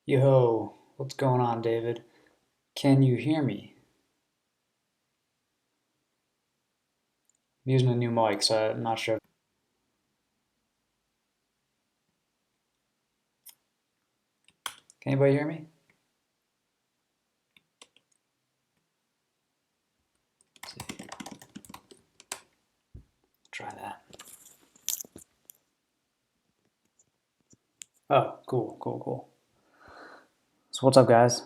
Yo, what's going on, David? Can you hear me? I'm using a new mic, so I'm not sure. Can anybody hear me? Try that. Oh, cool, cool, cool. So what's up, guys?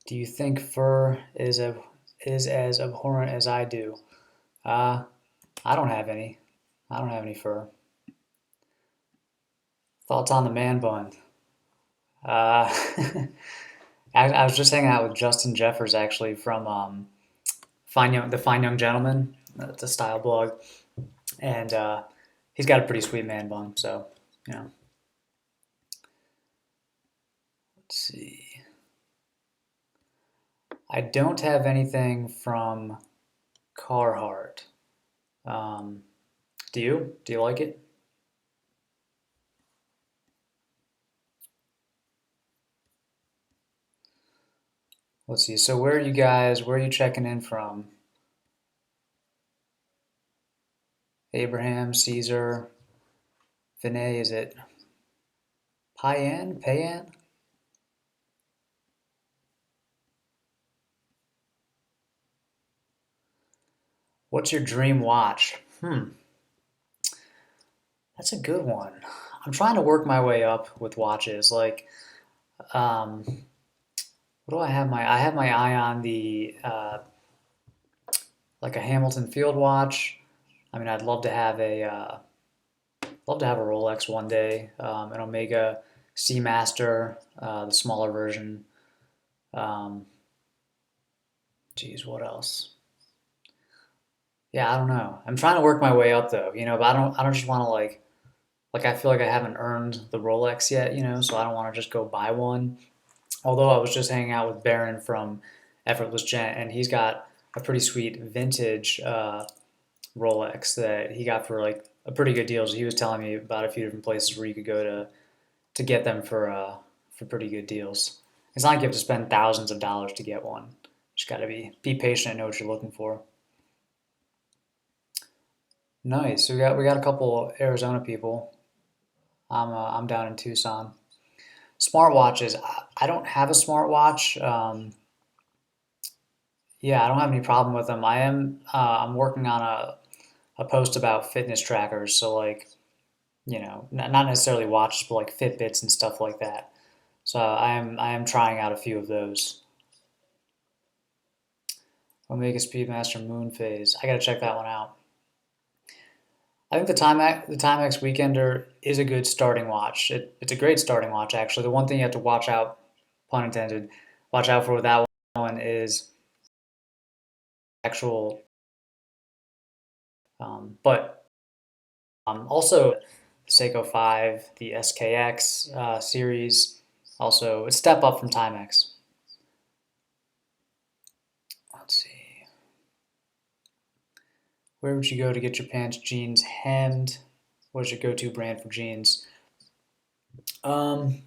Do you think fur is as abhorrent as I do? Uh, I don't have any. I don't have any fur. Thoughts on the man bun? Uh, I was just hanging out with Justin Jeffers actually from the Fine Young Gentleman, the style blog, and he's got a pretty sweet man bun. So you know, let's see. I don't have anything from Carhartt. Um, do you? Do you like it? Let's see. So where are you guys? Where are you checking in from? Abraham, Caesar, Vinay, is it Payan? Payan? What's your dream watch? That's a good one. I'm trying to work my way up with watches. Um, what do I have my? I have my eye on the like a Hamilton Field watch. I mean, I'd love to have a Rolex one day, an Omega Seamaster, the smaller version. Um, geez, what else? Yeah, I don't know. I'm trying to work my way up though, but I don't just want to like I feel like I haven't earned the Rolex yet, so I don't want to just go buy one. Although I was just hanging out with Baron from Effortless Gent, and he's got a pretty sweet vintage Rolex that he got for like a pretty good deal. So he was telling me about a few different places where you could go to get them for pretty good deals. It's not like you have to spend thousands of dollars to get one. Just got to be patient and know what you're looking for. Nice. So we got a couple Arizona people. I'm down in Tucson. Smartwatches. I don't have a smartwatch. Yeah, I don't have any problem with them. I'm working on a post about fitness trackers. So like not necessarily watches, but like Fitbits and stuff like that. So I am trying out a few of those. Omega Speedmaster Moon Phase. I gotta check that one out. I think the Timex Weekender is a good starting watch. It's a great starting watch actually. The one thing you have to watch out, pun intended, watch out for with that one is actual. But also the Seiko 5, the SKX series, also a step up from Timex. Let's see. Where would you go to get your pants, jeans hemmed? What's your go-to brand for jeans? Um,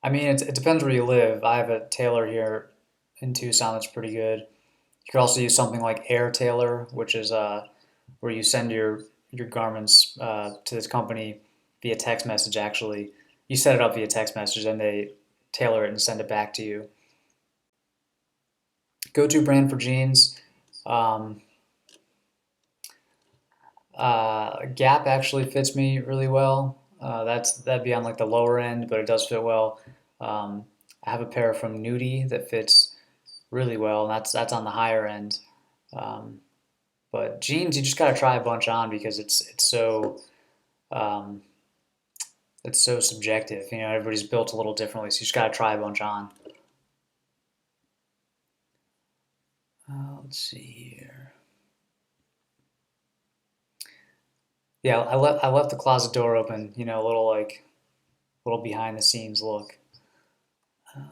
I mean, it depends where you live. I have a tailor here in Tucson that's pretty good. You could also use something like Air Tailor, which is where you send your garments to this company via text message. Actually, you set it up via text message, and they tailor it and send it back to you. Go-to brand for jeans. Um, Gap actually fits me really well. That'd be on like the lower end, but it does fit well. Um, I have a pair from Nudie that fits really well, and that's on the higher end. Um, but jeans, you just gotta try a bunch on because um, it's so subjective. Everybody's built a little differently, so you just gotta try a bunch on. Let's see here. Yeah, I left the closet door open. A little behind the scenes look.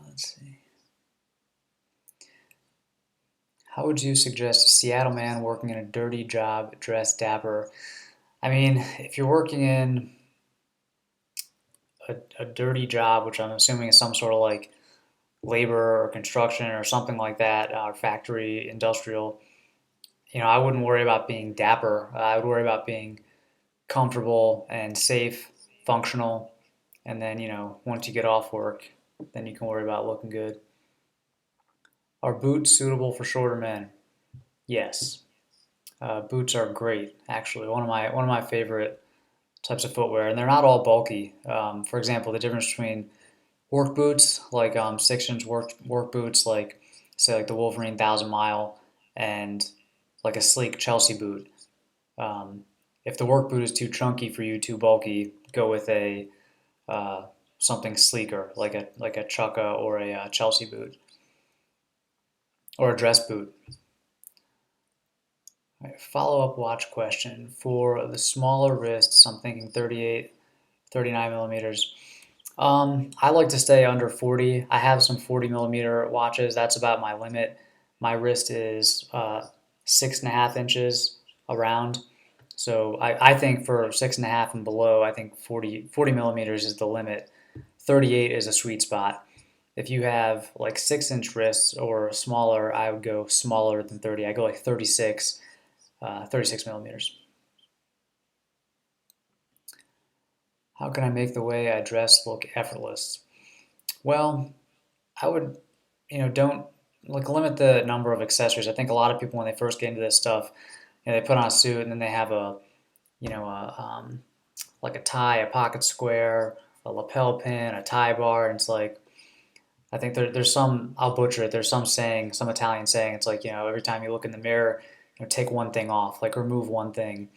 Let's see. How would you suggest a Seattle man working in a dirty job dress dapper? I mean, if you're working in a dirty job, which I'm assuming is some sort of like labor or construction or something like that, or factory, industrial, I wouldn't worry about being dapper. I would worry about being comfortable and safe, functional, and then, once you get off work, then you can worry about looking good. Are boots suitable for shorter men? Yes. Boots are great, actually. One of my favorite types of footwear, and they're not all bulky. For example, the difference between work boots, like 6 inch work boots, like say like the Wolverine 1,000 Mile, and like a sleek Chelsea boot. Um, if the work boot is too chunky for you, too bulky, go with a uh, something sleeker, like a Chukka or a Chelsea boot or a dress boot. All right, follow-up watch question. For the smaller wrists, I'm thinking 38, 39 millimeters. I like to stay under 40. I have some 40 millimeter watches. That's about my limit. My wrist is 6.5 inches around. So I think for 6.5 and below, I think 40 millimeters is the limit. 38 is a sweet spot. If you have like 6 inch wrists or smaller, I would go smaller than 30. I go like 36, 36 millimeters. How can I make the way I dress look effortless? Well, I would, don't like limit the number of accessories. I think a lot of people when they first get into this stuff, they put on a suit and then they have like a tie, a pocket square, a lapel pin, a tie bar, and it's like I think there's some I'll butcher it. There's some saying, some Italian saying. It's like every time you look in the mirror, take one thing off, like remove one thing.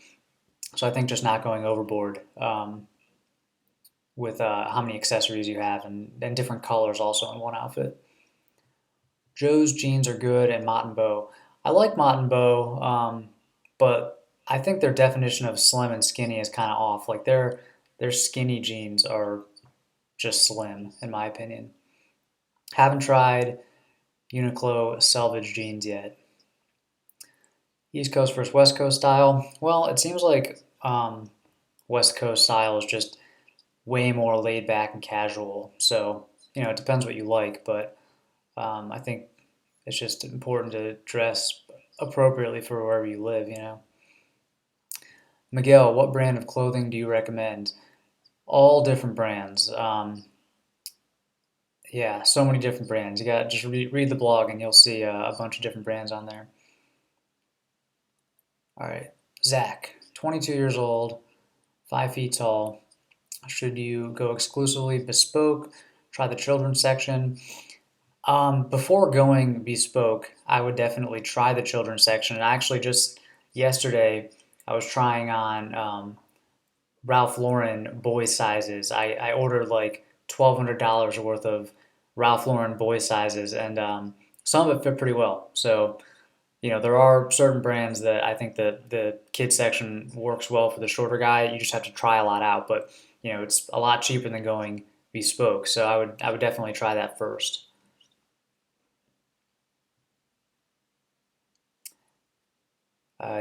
So I think just not going overboard with how many accessories you have and different colors also in one outfit. Joe's jeans are good and Mott and Bow. I like Mott and Bow, but I think their definition of slim and skinny is kind of off. Like their skinny jeans are just slim, in my opinion. Haven't tried Uniqlo selvage jeans yet. East Coast versus West Coast style. Well, it seems like West Coast style is just way more laid back and casual. So it depends what you like, but I think it's just important to dress appropriately for wherever you live. Miguel, what brand of clothing do you recommend? All different brands. Yeah, so many different brands. You got just read the blog and you'll see a bunch of different brands on there. All right, Zach, 22 years old, 5 feet tall. Should you go exclusively bespoke? Try the children's section. Before going bespoke, I would definitely try the children's section. And actually, just yesterday, I was trying on Ralph Lauren boy sizes. I ordered like $1,200 worth of Ralph Lauren boy sizes, and some of it fit pretty well. So, there are certain brands that I think that the kids section works well for the shorter guy. You just have to try a lot out, but it's a lot cheaper than going bespoke. So I would definitely try that first.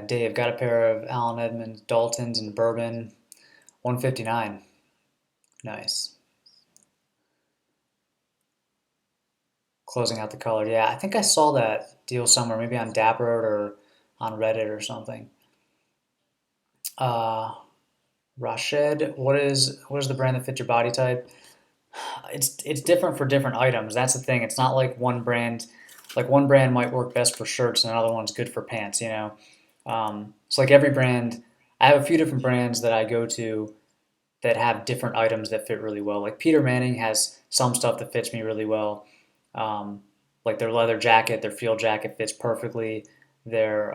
Dave got a pair of Allen Edmonds Daltons in bourbon, 159. Nice. Closing out the color. Yeah, I think I saw that deal somewhere, maybe on Dapper or on Reddit or something. Uh, Rashed, what is the brand that fits your body type? It's different for different items. That's the thing. It's not like one brand. Like one brand might work best for shirts, and another one's good for pants. It's like every brand. I have a few different brands that I go to that have different items that fit really well. Like Peter Manning has some stuff that fits me really well. Um, like their leather jacket, their field jacket fits perfectly. Their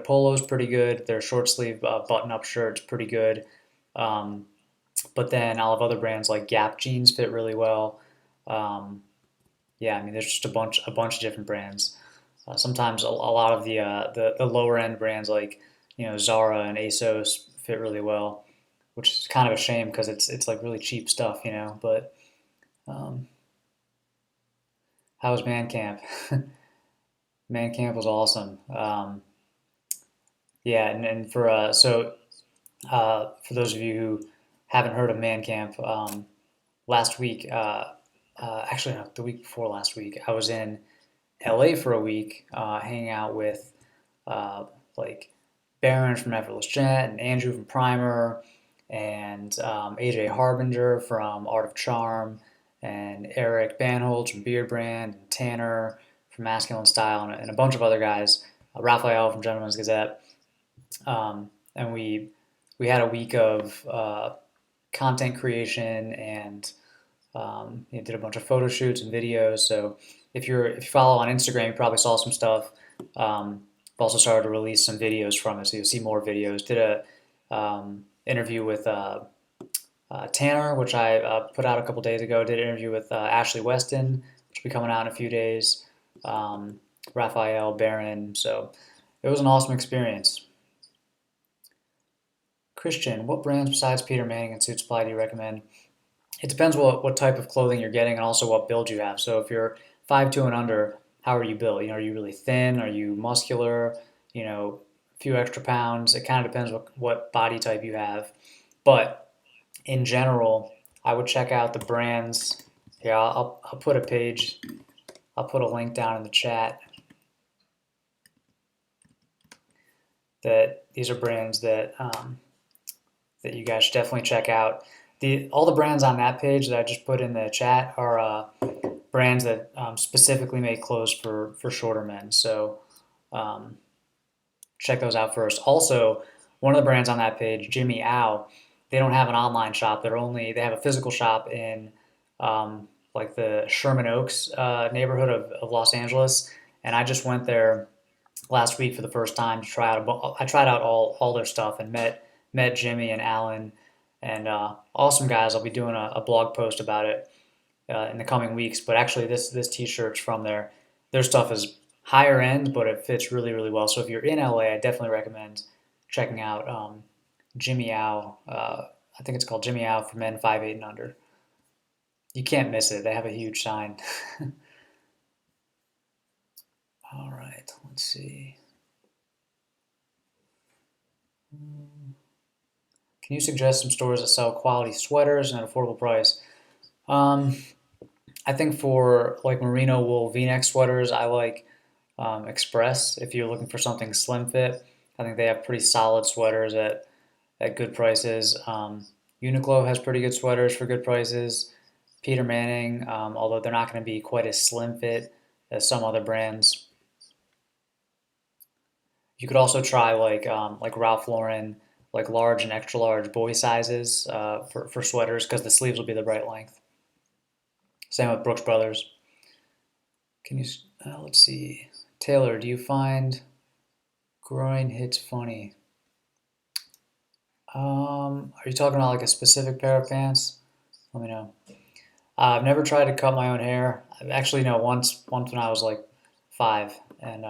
polo's pretty good. Their short sleeve button up shirt's pretty good. Um, but then I'll have other brands like Gap jeans fit really well. Um, yeah, I mean there's just a bunch of different brands. Sometimes a lot of the lower end brands like Zara and ASOS fit really well, which is kind of a shame because it's like really cheap stuff. But um, how was Man Camp? Man Camp was awesome. Yeah, and for so For those of you who haven't heard of Man Camp, last week, actually no, the week before last week, I was in LA for a week, hanging out with like Baron from Effortless Jet and Andrew from Primer and AJ Harbinger from Art of Charm and Eric Banholtz from Beard Brand and Tanner from Masculine Style and a bunch of other guys, Raphael from Gentleman's Gazette. And we had a week of content creation and did a bunch of photo shoots and videos. So if you follow on Instagram, you probably saw some stuff. I've also started to release some videos from it, so you'll see more videos. Did a interview with Tanner, which I put out a couple days ago. Did an interview with Ashley Weston, which will be coming out in a few days. Raphael, Baron. So it was an awesome experience. Christian, what brands besides Peter Manning and Suit Supply do you recommend? It depends what type of clothing you're getting and also what build you have. So if you're 5'2" and under, how are you built? Are you really thin? Are you muscular? A few extra pounds. It kind of depends what body type you have. But in general, I would check out the brands. Yeah, I'll put a page. I'll put a link down in the chat. That these are brands that that you guys should definitely check out. All the brands on that page that I just put in the chat are brands that specifically make clothes for shorter men. So check those out first. Also, one of the brands on that page, Jimmy Ow, they don't have an online shop. They have a physical shop in like the Sherman Oaks neighborhood of Los Angeles. And I just went there last week for the first time to try out. I tried out all their stuff and met Jimmy and Alan and awesome guys. I'll be doing a blog post about it in the coming weeks. But actually, this T-shirt's from there. Their stuff is higher end, but it fits really really well. So if you're in LA, I definitely recommend checking out Jimmy Ow. I think it's called Jimmy Ow for men 5'8" and under. You can't miss it. They have a huge sign. All right, let's see. Can you suggest some stores that sell quality sweaters at an affordable price? I think for like merino wool V-neck sweaters, I like Express. If you're looking for something slim fit, I think they have pretty solid sweaters at good prices. Uniqlo has pretty good sweaters for good prices. Peter Manning, although they're not going to be quite as slim fit as some other brands. You could also try like Ralph Lauren, like large and extra large boy sizes for sweaters because the sleeves will be the right length. Same with Brooks Brothers. Can you? Let's see. Taylor, do you find groin hits funny? Are you talking about like a specific pair of pants? Let me know. I've never tried to cut my own hair. Actually, no. Once when I was like 5, and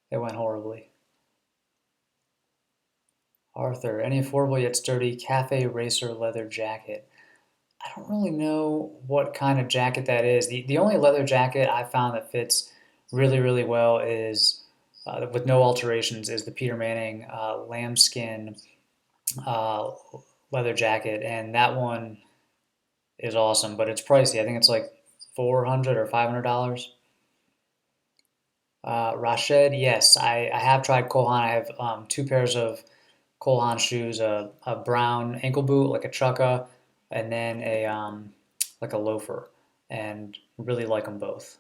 it went horribly. Arthur, any affordable yet sturdy cafe racer leather jacket? I don't really know what kind of jacket that is. The only leather jacket I found that fits really really well is with no alterations is the Peter Manning lambskin uh, leather jacket, and that one is awesome, but it's pricey. I think it's like $400 or $500. Rashid, yes, I have tried Cole Haan. I have 2 pairs of Cole Haan shoes, a brown ankle boot, like a chukka, and then a like a loafer, and really like them both.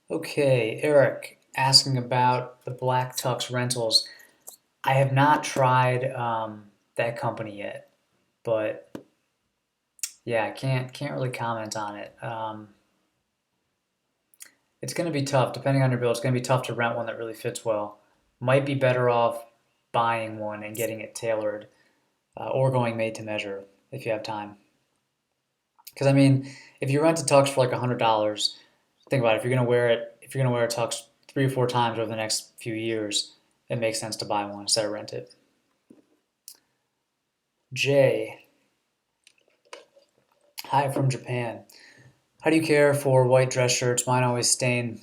Okay, Eric asking about the Black Tux rentals. I have not tried that company yet, but yeah, I can't really comment on it. It's going to be tough, depending on your bill. It's going to be tough to rent one that really fits well. Might be better off buying one and getting it tailored, or going made to measure if you have time. Because I mean, if you rent a tux for like $100, think about it. If you're gonna wear it, if you're gonna wear a tux 3 or 4 times over the next few years, it makes sense to buy one instead of rent it. Jay, hi from Japan. How do you care for white dress shirts? Mine always stain.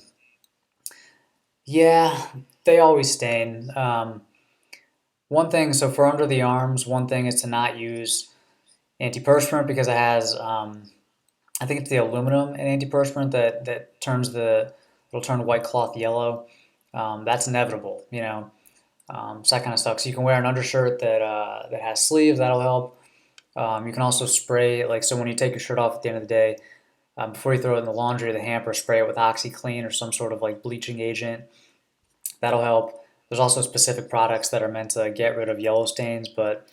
Yeah, they always stain. One thing, so for under the arms, one thing is to not use antiperspirant because it has, I think it's the aluminum in antiperspirant that turns it'll turn white cloth yellow. That's inevitable, you know. So that kind of sucks. You can wear an undershirt that has sleeves. That'll help. You can also spray, like, so when you take your shirt off at the end of the day, before you throw it in the laundry or the hamper, spray it with OxyClean or some sort of like bleaching agent. That'll help. There's also specific products that are meant to get rid of yellow stains, but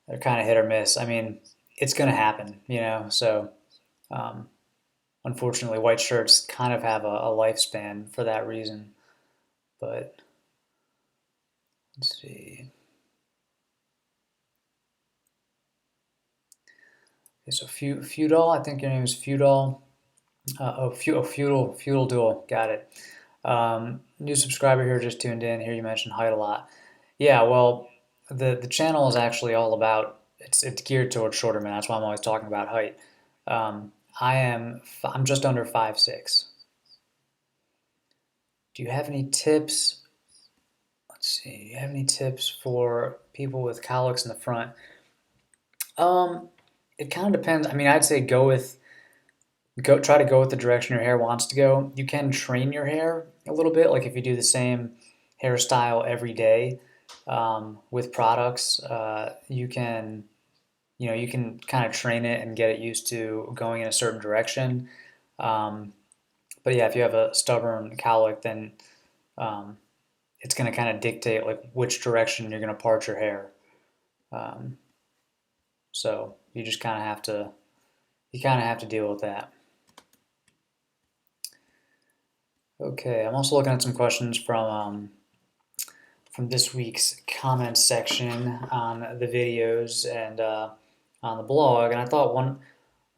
they're kind of hit or miss. I mean, it's going to happen, you know. So um, unfortunately, white shirts kind of have a lifespan for that reason. But let's see. Okay, so Feudal, I think your name is Feudal. Feudal Duel. Got it. New subscriber here, just tuned in. Here you mentioned height a lot. Yeah, well, the channel is actually all about it's geared towards shorter men. That's why I'm always talking about height. Um, I'm just under 5'6". Do you have any tips? Let's see. Do you have any tips for people with cowlicks in the front? Um, it kind of depends. I mean, I'd say try to go with the direction your hair wants to go. You can train your hair a little bit, like if you do the same hairstyle every day with products, you can kind of train it and get it used to going in a certain direction. Um, but yeah, if you have a stubborn cowlick, then um, it's going to kind of dictate like which direction you're going to part your hair. Um, so you just kind of have to deal with that. Okay, I'm also looking at some questions from this week's comments section on the videos and on the blog, and I thought one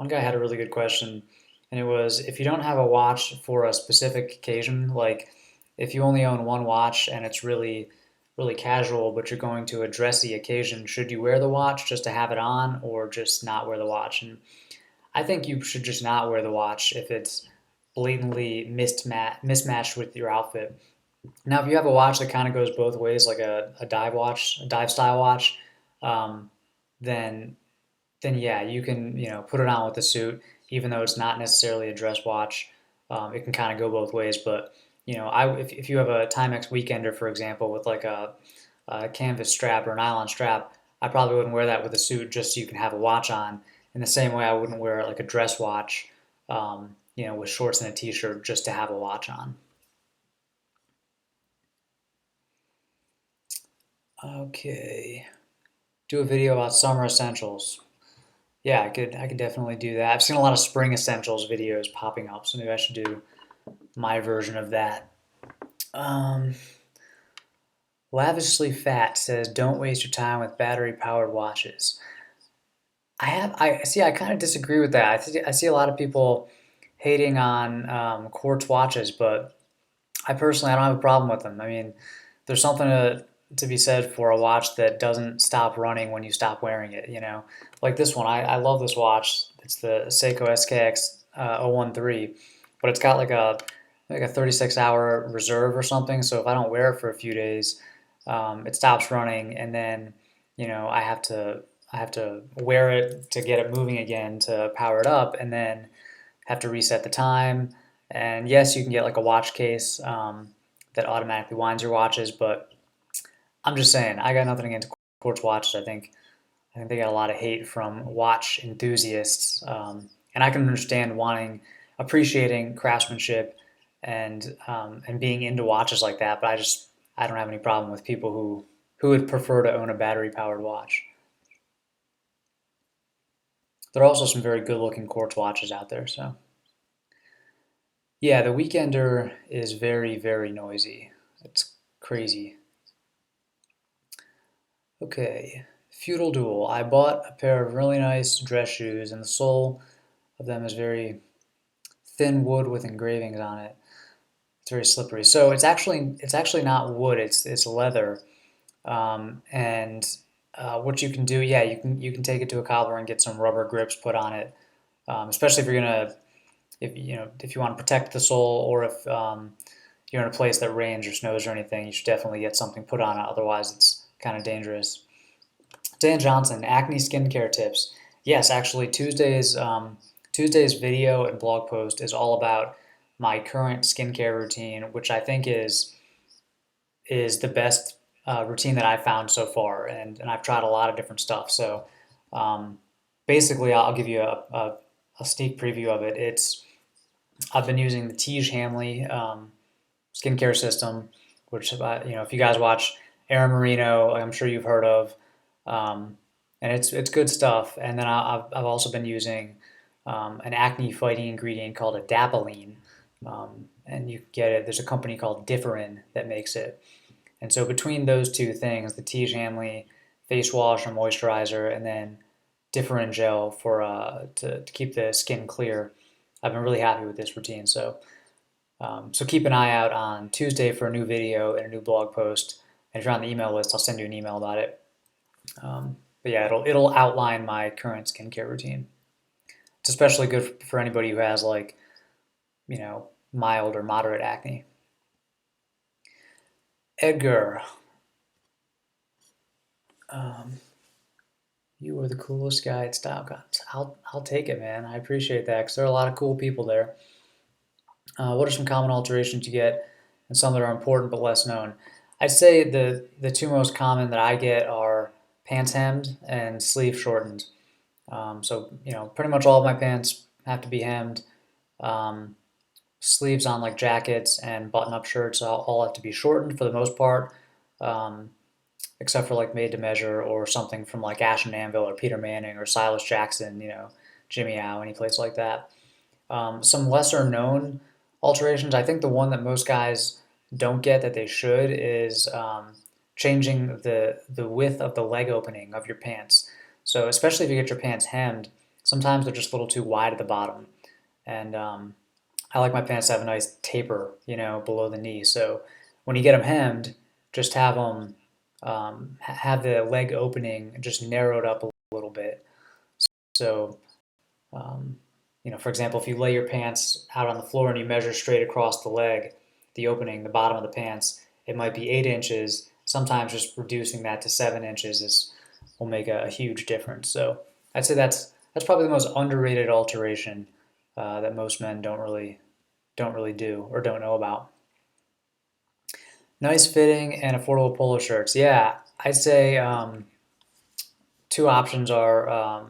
guy had a really good question, and it was if you don't have a watch for a specific occasion, like if you only own one watch and it's really casual, but you're going to a dressy occasion, should you wear the watch just to have it on, or just not wear the watch? And I think you should just not wear the watch if it's blatantly mismatched with your outfit. Now, if you have a watch that kind of goes both ways, like a dive watch, a dive style watch, um, then yeah, you can put it on with the suit, even though it's not necessarily a dress watch. It can kind of go both ways. But if you have a Timex Weekender, for example, with like a canvas strap or a nylon strap, I probably wouldn't wear that with a suit just so you can have a watch on. In the same way, I wouldn't wear like a dress watch, with shorts and a t-shirt just to have a watch on. Okay, do a video about summer essentials. Yeah, I could definitely do that. I've seen a lot of spring essentials videos popping up, so maybe I should do my version of that. Um, Lavishly Fat says, "Don't waste your time with battery-powered watches." I see. I kind of disagree with that. I see a lot of people hating on quartz watches, but I don't have a problem with them. I mean, there's something to be said for a watch that doesn't stop running when you stop wearing it, you know? Like this one, I love this watch. It's the Seiko SKX 013, but it's got like a 36-hour reserve or something. So if I don't wear it for a few days, it stops running, and then I have to wear it to get it moving again to power it up, and then have to reset the time. And yes, you can get like a watch case that automatically winds your watches, but I'm just saying, I got nothing against quartz watches. I think they got a lot of hate from watch enthusiasts, and I can understand appreciating craftsmanship and being into watches like that. But I don't have any problem with people who would prefer to own a battery powered watch. There are also some very good looking quartz watches out there. So yeah, the Weekender is very noisy. It's crazy. Okay, Feudal Duel. I bought a pair of really nice dress shoes, and the sole of them is very thin wood with engravings on it. It's very slippery. So it's actually not wood. It's leather. And what you can do, yeah, you can take it to a cobbler and get some rubber grips put on it. Especially if you're gonna if you want to protect the sole, or if you're in a place that rains or snows or anything, you should definitely get something put on it. Otherwise, it's kind of dangerous. Dan Johnson, acne skincare tips. Yes, actually, Tuesday's video and blog post is all about my current skincare routine, which I think is the best routine that I've found so far, and I've tried a lot of different stuff. So um, basically, I'll give you a sneak preview of it. I've been using the Tiege Hanley skincare system, which if you guys watch Aaron Marino, I'm sure you've heard of, and it's good stuff. And then I've also been using an acne fighting ingredient called adapalene, and you can get it. There's a company called Differin that makes it. And so between those two things, the Tiege Hanley face wash or moisturizer, and then Differin gel for to keep the skin clear, I've been really happy with this routine. So keep an eye out on Tuesday for a new video and a new blog post. And if you're on the email list, I'll send you an email about it. But yeah, it'll outline my current skincare routine. It's especially good for anybody who has like, mild or moderate acne. Edgar, you are the coolest guy at StyleCon. I'll take it, man. I appreciate that because there are a lot of cool people there. What are some common alterations you get and some that are important but less known? I'd say the two most common that I get are pants hemmed and sleeve shortened. So pretty much all of my pants have to be hemmed. Um, Sleeves on like jackets and button-up shirts all have to be shortened for the most part, um, except for like made to measure or something from like Ash and Anvil or Peter Manning or Silas Jackson, Jimmy Howe, any place like that. Some lesser known alterations. I think the one that most guys don't get that they should is changing the width of the leg opening of your pants. So especially if you get your pants hemmed, sometimes they're just a little too wide at the bottom, and I like my pants to have a nice taper, below the knee. So when you get them hemmed, just have them have the leg opening just narrowed up a little bit. So um, for example, if you lay your pants out on the floor and you measure straight across the leg, the opening, the bottom of the pants, it might be 8 inches. Sometimes just reducing that to 7 inches will make a huge difference. So I'd say that's probably the most underrated alteration that most men don't really do or don't know about. Nice fitting and affordable polo shirts. Yeah, I'd say two options are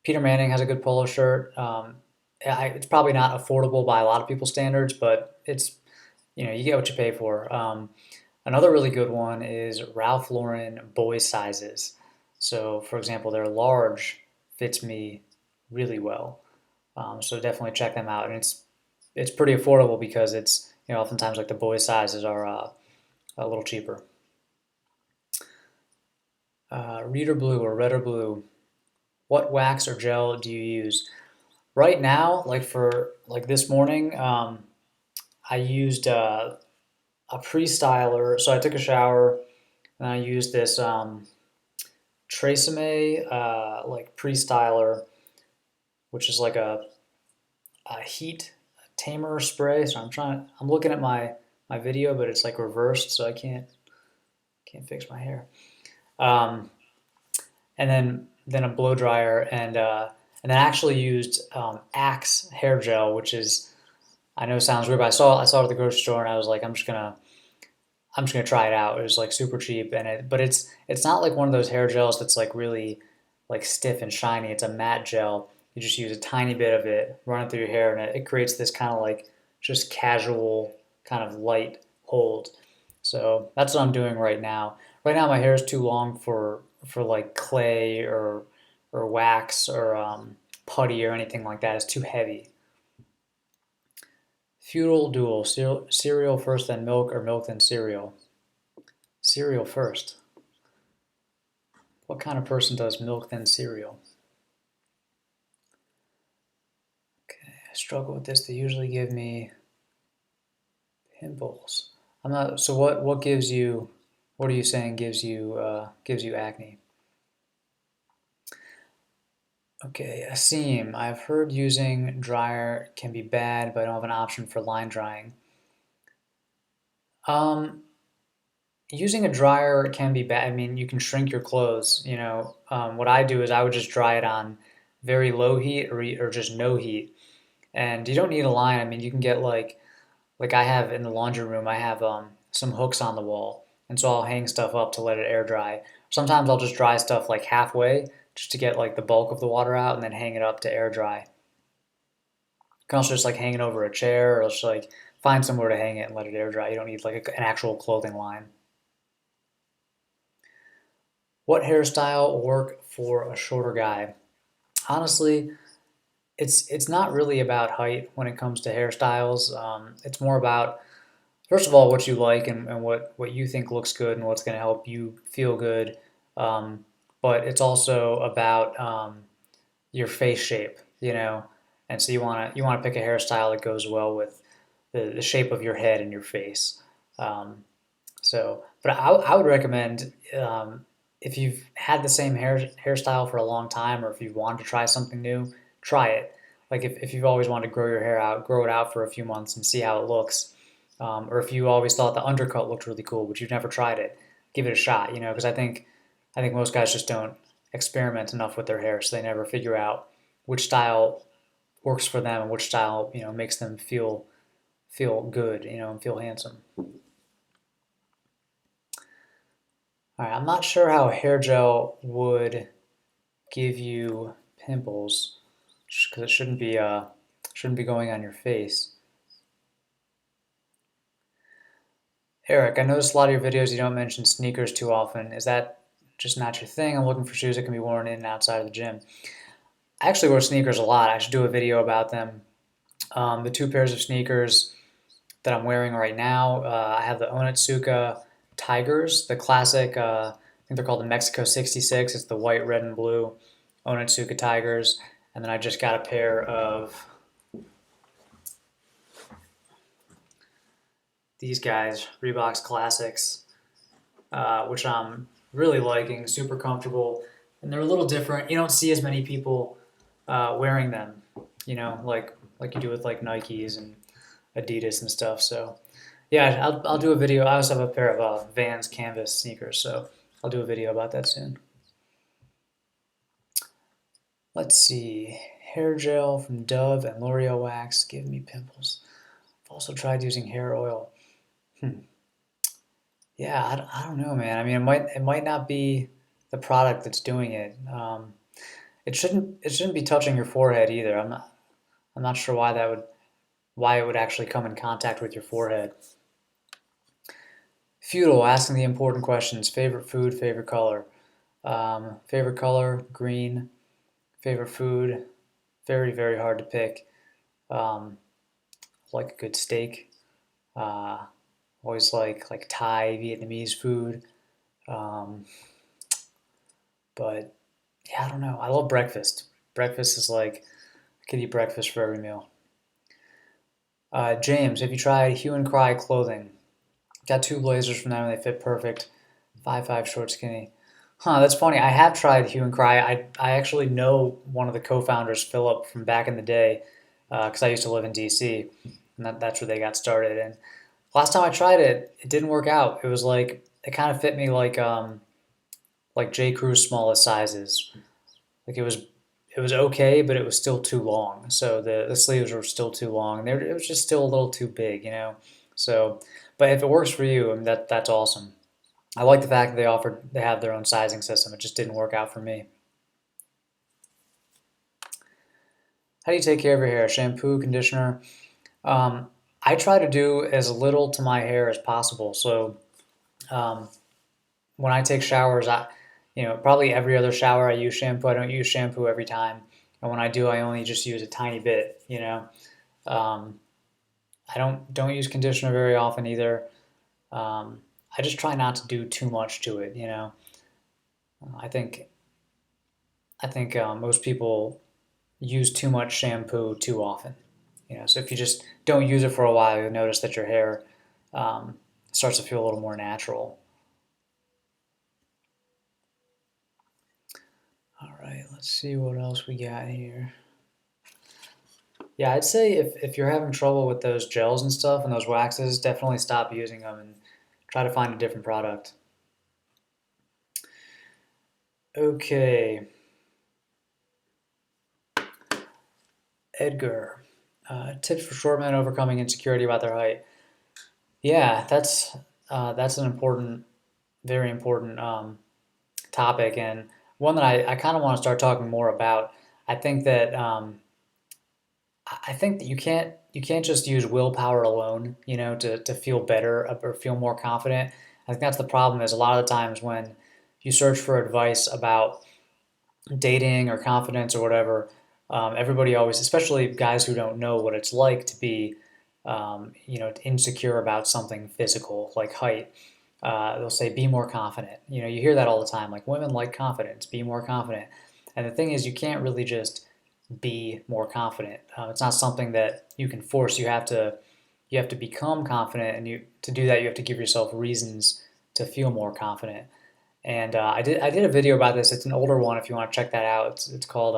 Peter Manning has a good polo shirt. It's probably not affordable by a lot of people's standards, but it's you get what you pay for. Another really good one is Ralph Lauren boys sizes. So, for example, their large fits me really well. So definitely check them out, and it's pretty affordable because it's oftentimes like the boys sizes are a little cheaper. Reader blue or red or blue. What wax or gel do you use? Right now, like for like this morning, I used a pre-styler. So I took a shower and I used this Tresemme like pre-styler, which is like a heat tamer spray. So I'm looking at my video, but it's like reversed, so I can't fix my hair. And then a blow dryer and then I actually used Axe hair gel, which is I know sounds weird, but I saw it at the grocery store and I was like I'm just gonna try it out. It was like super cheap but it's not like one of those hair gels that's like really like stiff and shiny. It's a matte gel. You just use a tiny bit of it, run it through your hair, and it creates this kind of like just casual kind of light hold. So that's what I'm doing right now. Right now my hair is too long for like clay or wax or putty or anything like that. It's too heavy. Feudal duel, cereal first then milk or milk then cereal? Cereal first. What kind of person does milk then cereal? Okay, I struggle with this. They usually give me pimples. I'm not. So what gives you? What are you saying gives you acne? Okay, Asim. I've heard using dryer can be bad, but I don't have an option for line drying. Um, Using a dryer can be bad. I mean, you can shrink your clothes. What I do is I would just dry it on very low heat or just no heat. And you don't need a line. I mean, you can get like I have in the laundry room, I have some hooks on the wall, and so I'll hang stuff up to let it air dry. Sometimes I'll just dry stuff like halfway just to get like the bulk of the water out, and then hang it up to air dry. You can also just like hang it over a chair, or just like find somewhere to hang it and let it air dry. You don't need like an actual clothing line. What hairstyle will work for a shorter guy? Honestly, it's not really about height when it comes to hairstyles. It's more about first of all what you like and what you think looks good and what's going to help you feel good. Um, but it's also about your face shape, and so you want to pick a hairstyle that goes well with the shape of your head and your face. Um, but I would recommend if you've had the same hairstyle for a long time, or if you want to try something new, try it. Like if you've always wanted to grow your hair out, grow it out for a few months and see how it looks. Or if you always thought the undercut looked really cool, but you've never tried it, give it a shot. Because I think most guys just don't experiment enough with their hair, so they never figure out which style works for them and which style makes them feel good, and feel handsome. All right, I'm not sure how hair gel would give you pimples, because it shouldn't be going on your face. Eric, I noticed a lot of your videos you don't mention sneakers too often. Is that just not your thing? I'm looking for shoes that can be worn in and outside of the gym. I actually wear sneakers a lot. I should do a video about them. The two pairs of sneakers that I'm wearing right now, I have the Onitsuka Tigers, the classic. I think they're called the Mexico 66. It's the white, red, and blue Onitsuka Tigers. And then I just got a pair of these guys, Reeboks Classics, which I'm really liking, super comfortable, and they're a little different. You don't see as many people wearing them, like you do with like Nikes and Adidas and stuff. So yeah, I'll do a video. I also have a pair of Vans Canvas sneakers, so I'll do a video about that soon. Let's see, hair gel from Dove and L'Oreal Wax give me pimples. I've also tried using hair oil. Hmm. Yeah, I don't know, man. I mean, it might not be the product that's doing it. It shouldn't be touching your forehead either. I'm not sure why it would actually come in contact with your forehead. Feudal, asking the important questions. Favorite food, favorite color. Favorite color, green. Favorite food, very, very hard to pick. Um, like a good steak. Uh, Always like Thai, Vietnamese food. Um, but yeah, I don't know. I love breakfast. Breakfast is like I could eat breakfast for every meal. James, have you tried Hue and Cry clothing? Got two blazers from them and they fit perfect. 5'5" short skinny. Huh, that's funny. I have tried Hue and Cry. I actually know one of the co-founders, Philip, from back in the day, because I used to live in DC, and that's where they got started. And last time I tried it, it didn't work out. It was like it kind of fit me like J. Crew's smallest sizes. Like it was okay, but it was still too long. So the sleeves were still too long. It was just still a little too big. So, but if it works for you, I mean that's awesome. I like the fact that they have their own sizing system. It just didn't work out for me. How do you take care of your hair? Shampoo, conditioner. Um, I try to do as little to my hair as possible. So um, when I take showers, probably every other shower I use shampoo. I don't use shampoo every time, and when I do, I only just use a tiny bit. Um, I don't use conditioner very often either. Um, I just try not to do too much to it. I think most people use too much shampoo too often. So if you just don't use it for a while, you'll notice that your hair um, starts to feel a little more natural. All right, let's see what else we got here. Yeah, I'd say if you're having trouble with those gels and stuff and those waxes, definitely stop using them and try to find a different product. Okay, Edgar. Tips for short men overcoming insecurity about their height. Yeah, that's an important, very important topic, and one that I kind of want to start talking more about. I think that I think that you can't just use willpower alone, to feel better or feel more confident. I think that's the problem. Is a lot of the times when you search for advice about dating or confidence or whatever, everybody always, especially guys who don't know what it's like to be, insecure about something physical like height. They'll say, be more confident. You hear that all the time. Like women like confidence, be more confident. And the thing is, you can't really just be more confident. It's not something that you can force. You have to become confident, and to do that, you have to give yourself reasons to feel more confident. And I did a video about this. It's an older one. If you want to check that out, it's called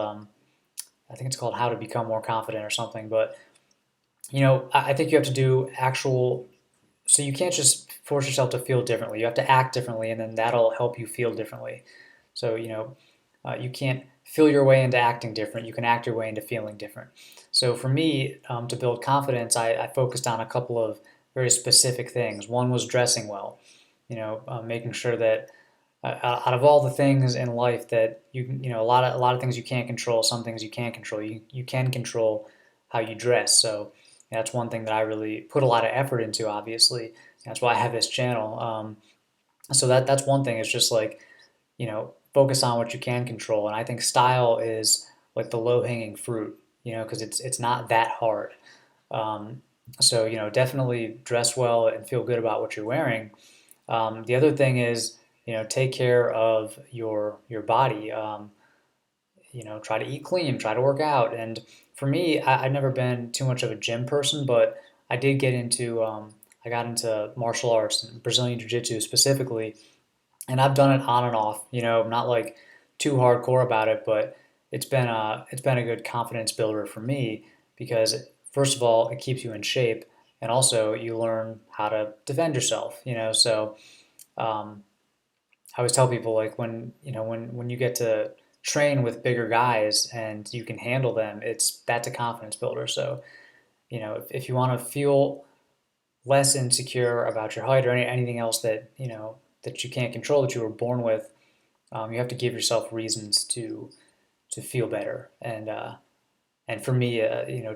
I think it's called How to Become More Confident or something. But I think you have to do actual. So you can't just force yourself to feel differently. You have to act differently, and then that'll help you feel differently. So you can't feel your way into acting different. You can act your way into feeling different. So for me, to build confidence, I focused on a couple of very specific things. One was dressing well. Making sure that out of all the things in life that a lot of things you can't control, some things you can't control. You can control how you dress. So that's one thing that I really put a lot of effort into. Obviously, that's why I have this channel. So that's one thing. It's just like focus on what you can control. And I think style is like the low hanging fruit. Because it's not that hard. Um, so definitely dress well and feel good about what you're wearing. The other thing is, take care of your body. Try to eat clean, try to work out. And for me, I've never been too much of a gym person, but I did get into I got into martial arts and Brazilian Jiu-Jitsu specifically, and I've done it on and off. Not like too hardcore about it, but it's been a good confidence builder for me because first of all, it keeps you in shape, and also you learn how to defend yourself. So um, I always tell people like when you get to train with bigger guys and you can handle them, that's a confidence builder. So if you want to feel less insecure about your height or anything else that you can't control that you were born with, you have to give yourself reasons to feel better. And for me,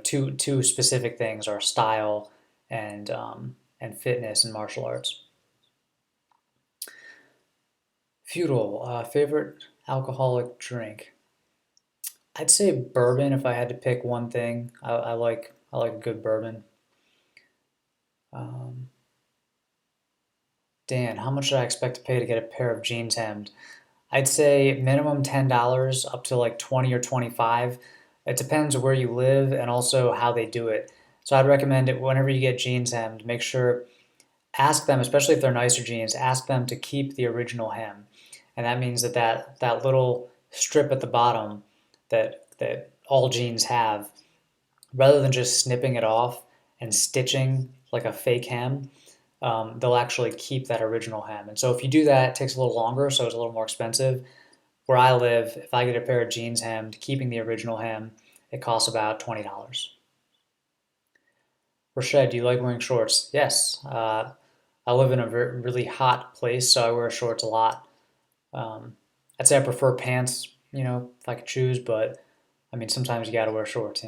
two specific things are style and fitness and martial arts. Feudal, favorite alcoholic drink. I'd say bourbon if I had to pick one thing. I like a good bourbon. Um, Dan, how much should I expect to pay to get a pair of jeans hemmed? I'd say minimum $10 up to like 20 or 25. It depends where you live and also how they do it. So I'd recommend it whenever you get jeans hemmed, make sure ask them, especially if they're nicer jeans, ask them to keep the original hem. And that means that little strip at the bottom that all jeans have, rather than just snipping it off and stitching like a fake hem, they'll actually keep that original hem. And so if you do that, it takes a little longer, so it's a little more expensive. Where I live, if I get a pair of jeans hemmed, keeping the original hem, it costs about $20. Rashad, do you like wearing shorts? Yes. I live in a really hot place, so I wear shorts a lot. Um, I'd say I prefer pants, if I could choose, but I mean, sometimes you gotta wear shorts.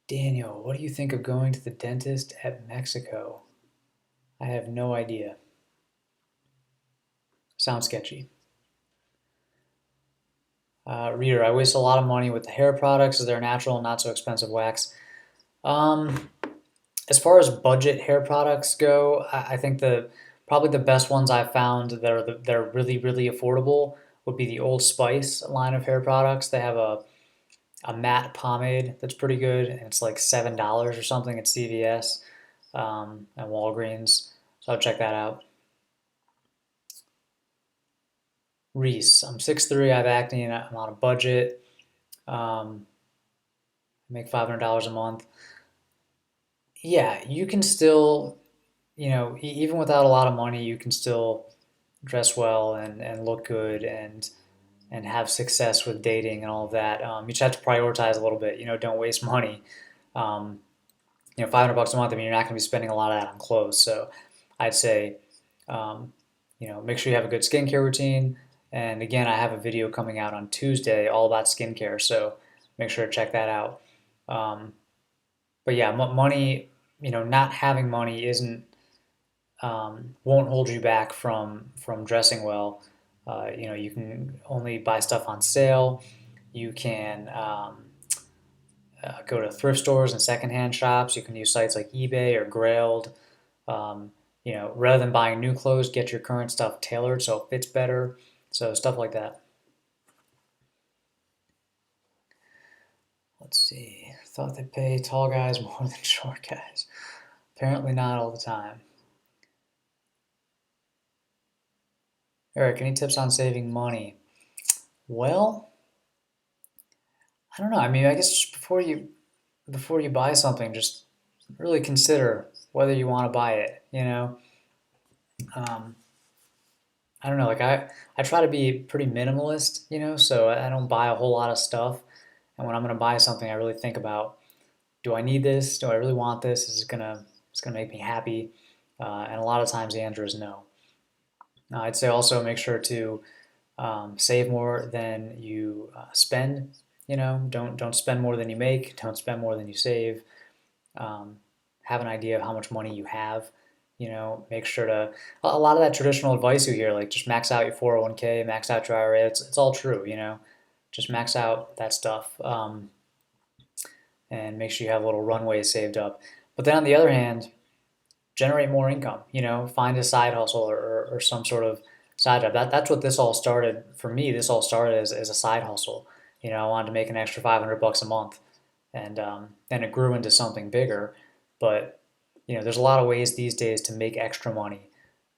Daniel, what do you think of going to the dentist at Mexico? I have no idea. Sounds sketchy. Reader, I waste a lot of money with the hair products as they're natural and not so expensive wax. Um, as far as budget hair products go, I think the probably the best ones I've found that are really really affordable would be the Old Spice line of hair products. They have a matte pomade that's pretty good, and it's like $7 or something at CVS and Walgreens. So I'll check that out. Reese, I'm 6'3", I have acne, and I'm on a budget. um, make $500 a month. Yeah, you can still, even without a lot of money, you can still dress well and look good and have success with dating and all of that. You just have to prioritize a little bit. Don't waste money. Um, $500 a month. I mean, you're not going to be spending a lot of that on clothes. So, I'd say, um, make sure you have a good skincare routine. And again, I have a video coming out on Tuesday all about skincare. So, make sure to check that out. Um, but yeah, money. Not having money isn't won't hold you back from dressing well. You can only buy stuff on sale. You can go to thrift stores and secondhand shops. You can use sites like eBay or Grailed. Um, rather than buying new clothes, get your current stuff tailored so it fits better. So stuff like that. Let's see. Thought they pay tall guys more than short guys. Apparently not all the time. Eric, any tips on saving money? Well, I don't know. I mean, I guess just before you buy something, just really consider whether you want to buy it. Um, I don't know. Like I try to be pretty minimalist. So I don't buy a whole lot of stuff. And when I'm gonna buy something, I really think about, do I need this? Do I really want this? It's gonna make me happy? And a lot of times the answer is no. I'd say also make sure to save more than you spend. Don't spend more than you make. Don't spend more than you save. Um, have an idea of how much money you have. Make sure to a lot of that traditional advice you hear, like just max out your 401k, max out your IRA. It's all true. Just max out that stuff, and make sure you have a little runway saved up. But then on the other hand, generate more income. Find a side hustle or some sort of side job. That's what this all started for me. This all started as a side hustle. I wanted to make an extra $500 a month, and it grew into something bigger. But there's a lot of ways these days to make extra money.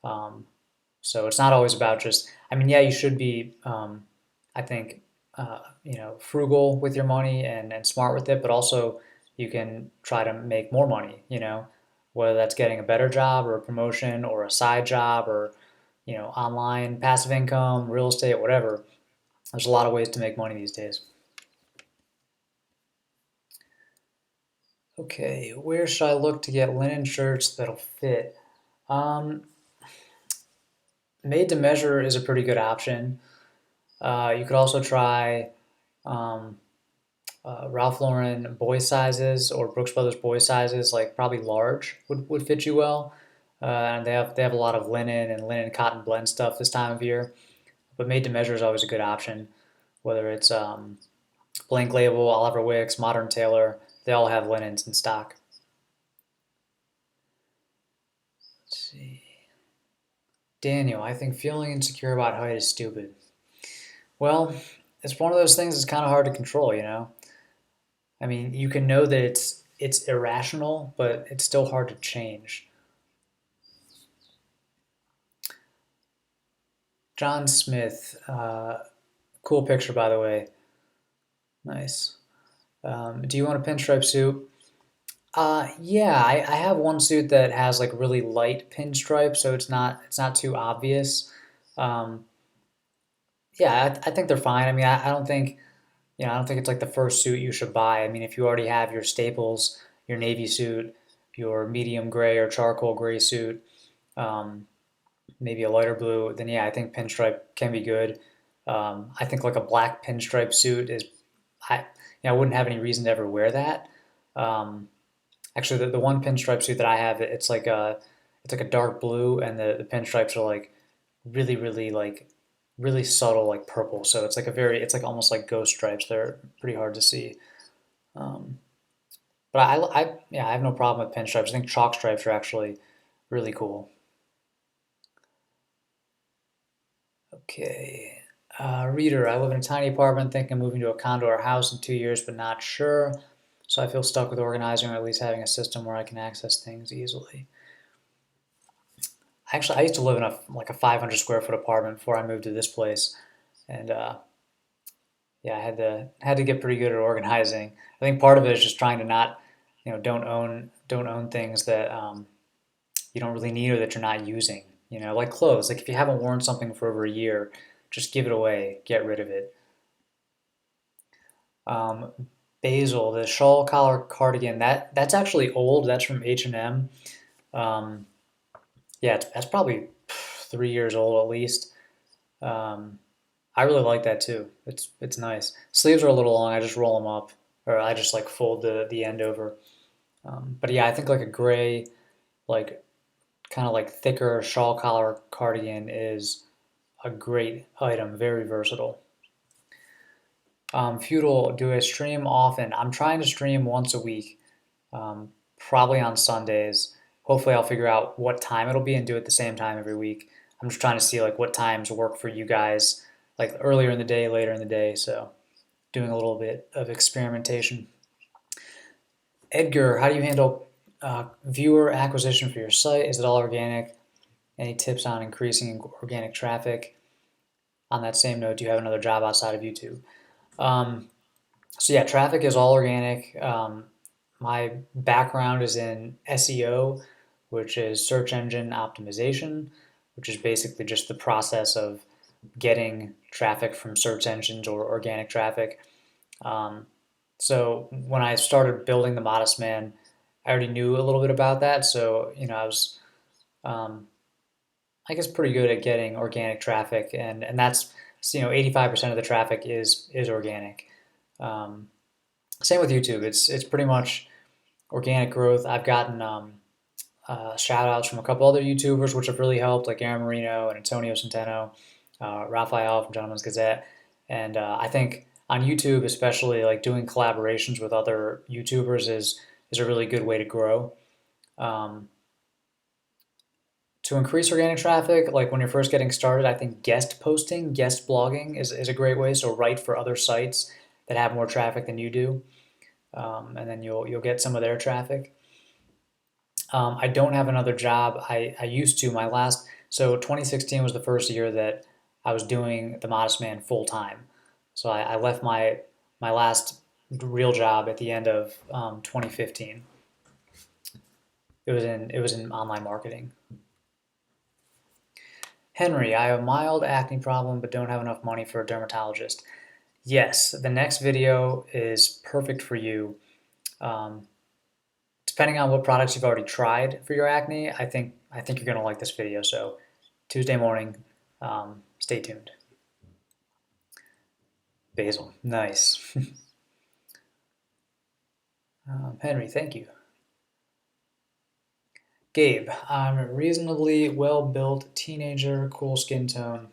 Um, so it's not always about just. I mean, yeah, you should be. I think frugal with your money and smart with it, but also you can try to make more money. Whether that's getting a better job or a promotion or a side job or online passive income, real estate, whatever. There's a lot of ways to make money these days. Okay, where should I look to get linen shirts that'll fit? Um, Made to measure is a pretty good option. You could also try um, Ralph Lauren boy sizes or Brooks Brothers boy sizes, like probably large would fit you well. And they have a lot of linen and linen cotton blend stuff this time of year. But made to measure is always a good option, whether it's Blank Label, Oliver Wicks, Modern Tailor. They all have linens in stock. Let's see. Daniel, I think feeling insecure about height is stupid. Well, it's one of those things that's kind of hard to control. I mean, you can know that it's irrational, but it's still hard to change. John Smith, cool picture by the way. Nice. Do you want a pinstripe suit? Yeah, I have one suit that has like really light pinstripes, so it's not too obvious. Um, yeah, I think they're fine. I mean, I don't think it's like the first suit you should buy. I mean, if you already have your staples, your navy suit, your medium gray or charcoal gray suit, um, maybe a lighter blue, then yeah, I think pinstripe can be good. I think like a black pinstripe suit is, I wouldn't have any reason to ever wear that. Um, Actually, the one pinstripe suit that I have, it's like a dark blue, and the pinstripes are like really, really like really subtle, like purple. So it's like almost like ghost stripes. They're pretty hard to see. Um, but yeah, I have no problem with pinstripes. I think chalk stripes are actually really cool. Okay. Reader, I live in a tiny apartment, thinking of moving to a condo or house in 2 years, but not sure. So I feel stuck with organizing or at least having a system where I can access things easily. Actually, I used to live in a 500 square foot apartment before I moved to this place, and yeah, I had to get pretty good at organizing. I think part of it is just trying to not, don't own things that you don't really need or that you're not using. Like clothes. Like if you haven't worn something for over a year, just give it away, get rid of it. Um, Basil, the shawl collar cardigan, that's actually old. That's from H&M. Um, yeah, that's probably 3 years old at least. Um, I really like that too. It's nice. Sleeves are a little long. I just roll them up, or I just like fold the end over. But yeah, I think like a gray, like kind of like thicker shawl collar cardigan is a great item. Very versatile. Feudal, do I stream often? I'm trying to stream once a week, um, probably on Sundays. Hopefully, I'll figure out what time it'll be and do it the same time every week. I'm just trying to see like what times work for you guys, like earlier in the day, later in the day. So doing a little bit of experimentation. Edgar, how do you handle viewer acquisition for your site? Is it all organic? Any tips on increasing organic traffic? On that same note, do you have another job outside of YouTube? Um, so yeah, traffic is all organic. My background is in SEO, which is search engine optimization, which is basically just the process of getting traffic from search engines or organic traffic. Um, so when I started building the Modest Man, I already knew a little bit about that. So I was, um, I guess, pretty good at getting organic traffic, and that's 85% of the traffic is organic. Um, Same with YouTube. It's pretty much organic growth. I've gotten shout outs from a couple other YouTubers, which have really helped, like Aaron Marino and Antonio Centeno, Raphael from Gentleman's Gazette. And I think on YouTube, especially, like doing collaborations with other YouTubers is a really good way to grow. Um, to increase organic traffic, like when you're first getting started, I think guest posting, guest blogging is a great way. So write for other sites that have more traffic than you do, and then you'll get some of their traffic. I don't have another job. I used to. So 2016 was the first year that I was doing The Modest Man full time. So I left my last real job at the end of 2015. It was in online marketing. Henry, I have a mild acne problem but don't have enough money for a dermatologist. Yes, the next video is perfect for you. Um, Depending on what products you've already tried for your acne, I think you're gonna like this video. So Tuesday morning, stay tuned. Basil, nice. Henry, thank you. Gabe, I'm a reasonably well-built teenager, cool skin tone.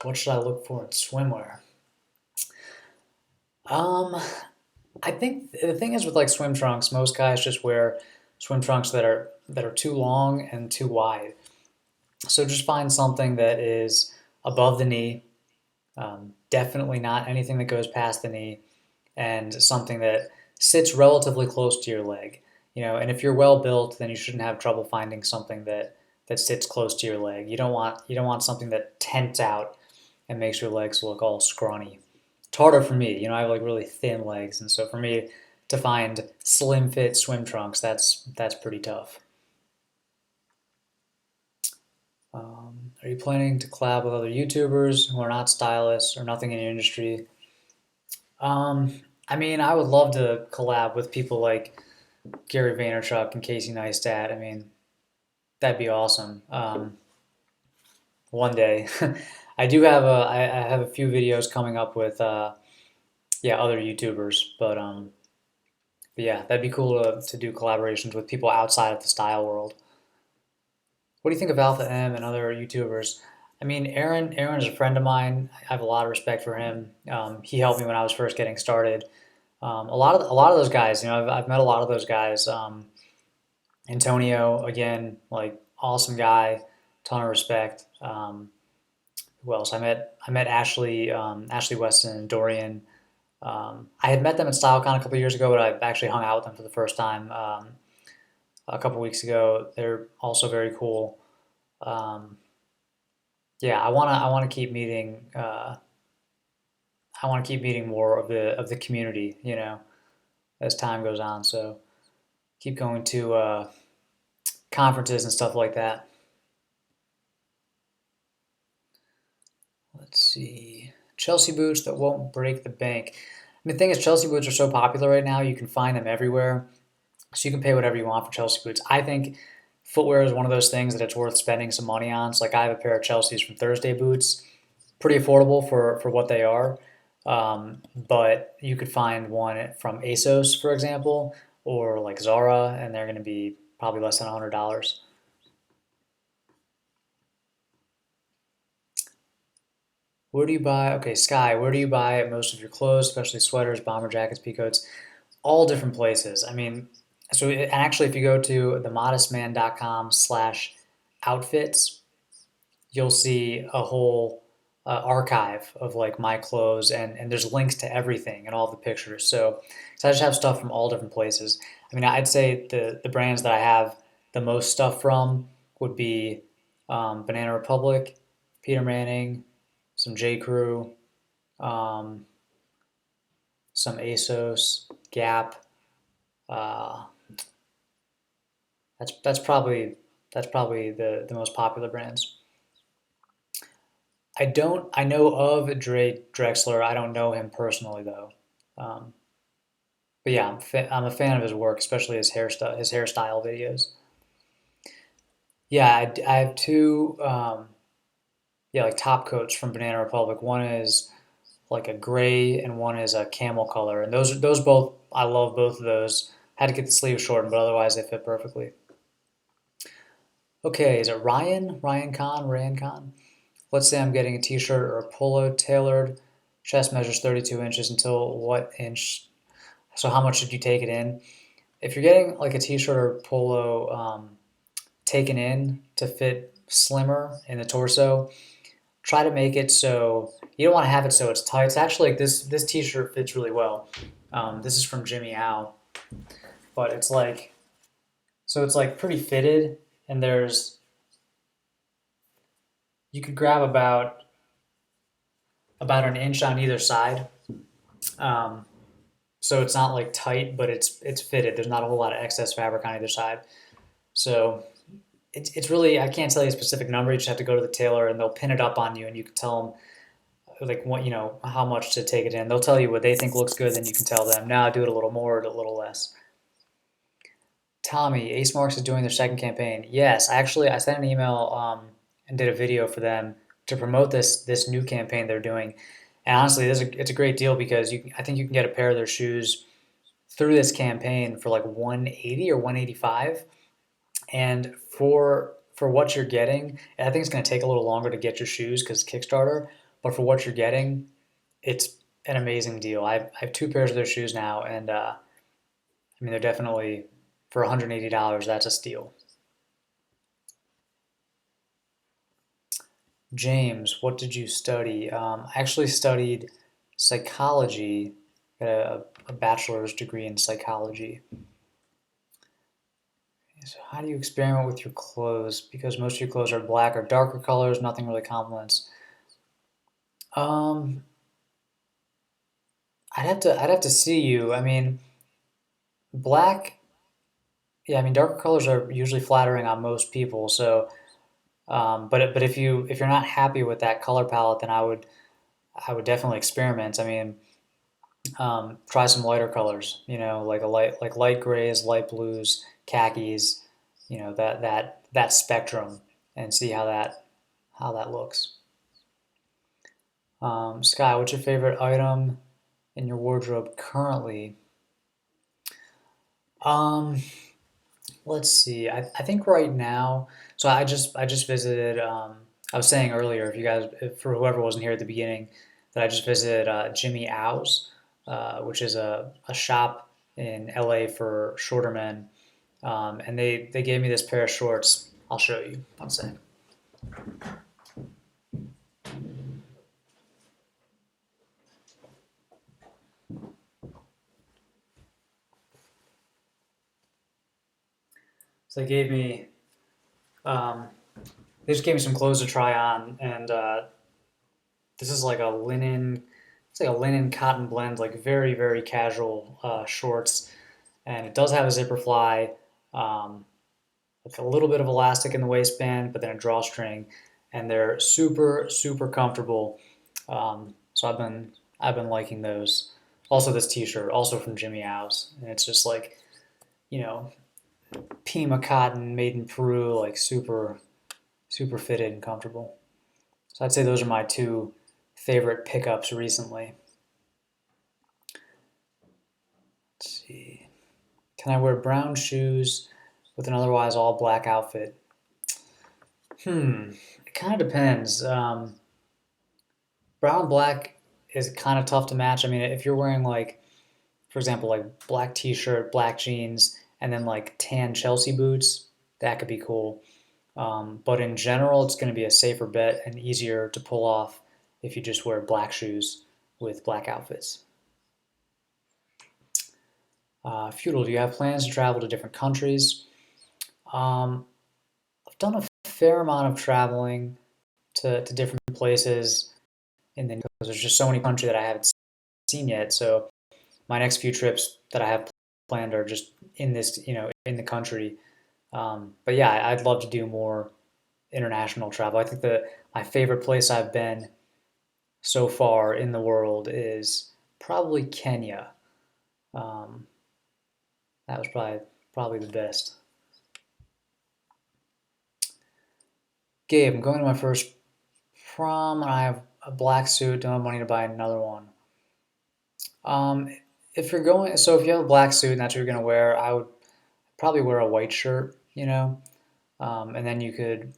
What should I look for in swimwear? Um, I think the thing is with like swim trunks, most guys just wear swim trunks that are too long and too wide. So just find something that is above the knee, definitely not anything that goes past the knee, and something that sits relatively close to your leg. And if you're well built, then you shouldn't have trouble finding something that sits close to your leg. You don't want something that tents out and makes your legs look all scrawny. It's harder for me. I have like really thin legs, and so for me to find slim fit swim trunks, that's pretty tough. Are you planning to collab with other YouTubers who are not stylists or nothing in your industry? Um, I mean, I would love to collab with people like Gary Vaynerchuk and Casey Neistat. I mean, that'd be awesome. One day, I have a few videos coming up with yeah, other YouTubers, but yeah, that'd be cool to do collaborations with people outside of the style world. What do you think of Alpha M and other YouTubers? I mean, Aaron is a friend of mine. I have a lot of respect for him. He helped me when I was first getting started. A lot of those guys, I've met a lot of those guys. Antonio, again, like awesome guy, ton of respect. Who else? I met Ashley Weston and Dorian. I had met them at StyleCon a couple years ago, but I've actually hung out with them for the first time a couple weeks ago. They're also very cool. Um, yeah, I wanna keep meeting. I want to keep meeting more of the community, you know, as time goes on. So keep going to conferences and stuff like that. Let's see. Chelsea boots that won't break the bank. I mean, the thing is, Chelsea boots are so popular right now. You can find them everywhere. So you can pay whatever you want for Chelsea boots. I think footwear is one of those things that it's worth spending some money on. So like I have a pair of Chelsea's from Thursday boots, pretty affordable for what they are. But you could find one from ASOS, for example, or like Zara, and they're going to be probably less than $100. Where do you buy? Okay, Sky, where do you buy most of your clothes, especially sweaters, bomber jackets, peacoats? All different places. I mean, so actually, if you go to themodestman.com/outfits, you'll see a whole archive of like my clothes, and there's links to everything and all the pictures. So I just have stuff from all different places. I mean, I'd say the brands that I have the most stuff from would be Banana Republic, Peter Manning, some J. Crew, um, some ASOS, Gap. Uh, that's probably the most popular brands. I know of Dre Drexler. I don't know him personally though. Um, but yeah, I'm a fan of his work, especially his hairstyle videos. Yeah, I have two yeah, like top coats from Banana Republic. One is like a gray and one is a camel color, and those both I love both of those. Had to get the sleeves shortened, but otherwise they fit perfectly. Okay, is it Ryan? Ryan Khan? Ryan Khan? Let's say I'm getting a t-shirt or a polo tailored. Chest measures 32 inches until what inch? So how much should you take it in? If you're getting like a t-shirt or polo taken in to fit slimmer in the torso, try to make it so you don't want to have it so it's tight. It's actually like this t-shirt fits really well. This is from Jimmy Howe, but it's like pretty fitted, and there's you could grab about an inch on either side. Um, so it's not like tight, but it's fitted. There's not a whole lot of excess fabric on either side. So it's really I can't tell you a specific number. You just have to go to the tailor and they'll pin it up on you, and you can tell them like what how much to take it in. They'll tell you what they think looks good, then you can tell them now do it a little more or a little less. Tommy, Ace Marks is doing their second campaign. Yes, actually, I sent an email and did a video for them to promote this new campaign they're doing. And honestly, it's a great deal because I think you can get a pair of their shoes through this campaign for like 180 or 185. And for what you're getting, I think it's going to take a little longer to get your shoes because Kickstarter. But for what you're getting, it's an amazing deal. I have two pairs of their shoes now, and I mean they're definitely for $180. That's a steal. James, what did you study? I actually studied psychology, got a bachelor's degree in psychology. So how do you experiment with your clothes? Because most of your clothes are black or darker colors, nothing really complements. Um, I'd have to see you. I mean, black, yeah, I mean darker colors are usually flattering on most people. So, but if you're not happy with that color palette, then I would definitely experiment. I mean, try some lighter colors. You know, like light grays, light blues, khakis. You know that spectrum, and see how that looks. Sky, what's your favorite item in your wardrobe currently? Um, let's see. I think right now. So I just visited. I was saying earlier, if for whoever wasn't here at the beginning, that I just visited Jimmy Ow's, which is a shop in LA for shorter men, and they gave me this pair of shorts. I'll show you. One sec. So um, they just gave me some clothes to try on, and this is like a linen it's like a linen cotton blend, like very, very casual shorts. And it does have a zipper fly, um, with a little bit of elastic in the waistband, but then a drawstring, and they're super, super comfortable. So I've been liking those. Also, this T-shirt, also from Jimmy House, and it's just like, you know, Pima cotton made in Peru, like super, super fitted and comfortable. So I'd say those are my two favorite pickups recently. Let's see. Can I wear brown shoes with an otherwise all black outfit? It kind of depends. Brown and black is kind of tough to match. I mean, if you're wearing like, for example, like black t-shirt, black jeans, and then like tan Chelsea boots, that could be cool. But in general, it's going to be a safer bet and easier to pull off if you just wear black shoes with black outfits. Feudal, do you have plans to travel to different countries? Um, I've done a fair amount of traveling to different places, and then because there's just so many countries that I haven't seen yet. So my next few trips that I have planned are just in this, in the country. But yeah, I'd love to do more international travel. I think that my favorite place I've been so far in the world is probably Kenya. Um, that was probably the best. Gabe, I'm going to my first prom and I have a black suit. Don't have money to buy another one. Um, if you have a black suit and that's what you're gonna wear, I would probably wear a white shirt. And then you could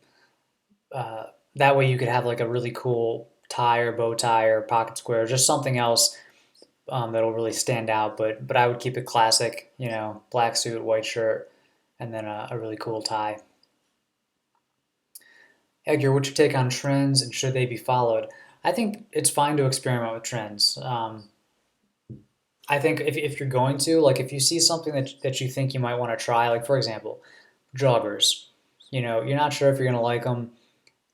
uh, that way you could have like a really cool tie or bow tie or pocket square, just something else that'll really stand out. But I would keep it classic. Black suit, white shirt, and then a really cool tie. Edgar, what's your take on trends and should they be followed? I think it's fine to experiment with trends. I think if you're going to, like, if you see something that you think you might want to try, like, for example, joggers, you're not sure if you're going to like them.